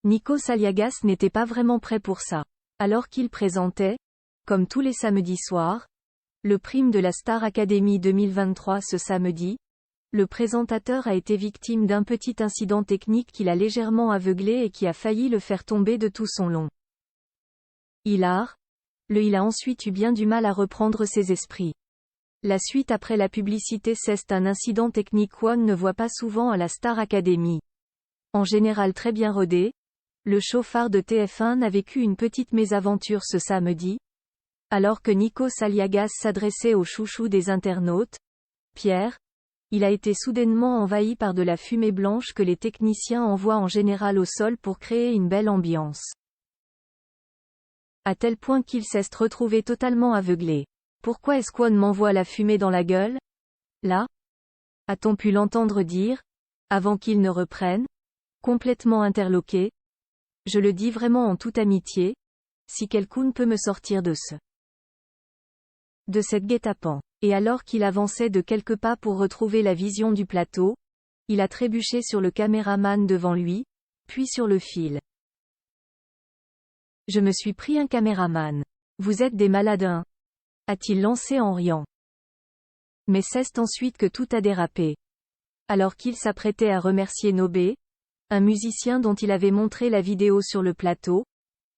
Nikos Aliagas n'était pas vraiment prêt pour ça. Alors qu'il présentait, comme tous les samedis soirs, le prime de la Star Academy 2023 ce samedi, le présentateur a été victime d'un petit incident technique qui l'a légèrement aveuglé et qui a failli le faire tomber de tout son long. Il a ensuite eu bien du mal à reprendre ses esprits. La suite après la publicité. C'est un incident technique qu'on ne voit pas souvent à la Star Academy. En général très bien rodé, le show phare de TF1 a vécu une petite mésaventure ce samedi, alors que Nikos Aliagas s'adressait au chouchou des internautes, Pierre. Il a été soudainement envahi par de la fumée blanche que les techniciens envoient en général au sol pour créer une belle ambiance. À tel point qu'il s'est retrouvé totalement aveuglé. Pourquoi est-ce qu'on m'envoie la fumée dans la gueule? Là? A-t-on pu l'entendre dire, avant qu'il ne reprenne? Complètement interloqué. Je le dis vraiment en toute amitié, si quelqu'un peut me sortir de cette guet-apens. Et alors qu'il avançait de quelques pas pour retrouver la vision du plateau, il a trébuché sur le caméraman devant lui, puis sur le fil. Je me suis pris un caméraman. Vous êtes des malades, hein? A-t-il lancé en riant. Mais c'est ensuite que tout a dérapé. Alors qu'il s'apprêtait à remercier Nobé, un musicien dont il avait montré la vidéo sur le plateau,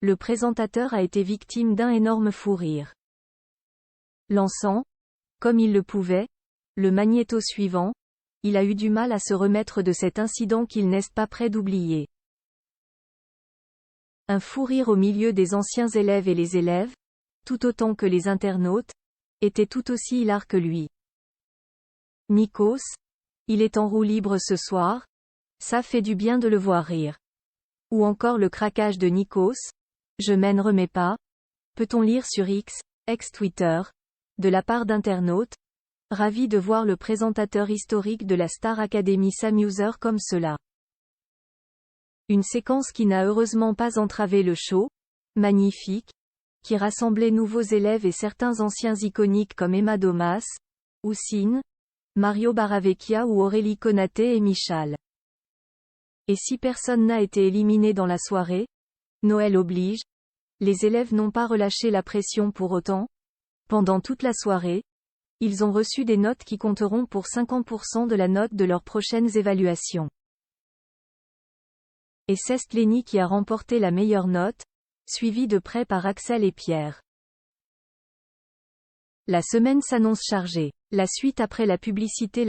le présentateur a été victime d'un énorme fou rire. Lançant, comme il le pouvait, le magnéto suivant, il a eu du mal à se remettre de cet incident qu'il n'est pas prêt d'oublier. Un fou rire au milieu des anciens élèves et les élèves, tout autant que les internautes, était tout aussi hilar que lui. Nikos, il est en roue libre ce soir, ça fait du bien de le voir rire. Ou encore le craquage de Nikos, je m'en remets pas, peut-on lire sur X, ex-Twitter, de la part d'internautes, ravis de voir le présentateur historique de la Star Academy s'amuser comme cela. Une séquence qui n'a heureusement pas entravé le show, magnifique, qui rassemblait nouveaux élèves et certains anciens iconiques comme Emma Domas, Houssine, Mario Baravecchia ou Aurélie Konaté et Michal. Et si personne n'a été éliminé dans la soirée, Noël oblige, les élèves n'ont pas relâché la pression pour autant. Pendant toute la soirée, ils ont reçu des notes qui compteront pour 50% de la note de leurs prochaines évaluations. Et c'est Lenny qui a remporté la meilleure note, suivi de près par Axel et Pierre. La semaine s'annonce chargée. La suite après la publicité.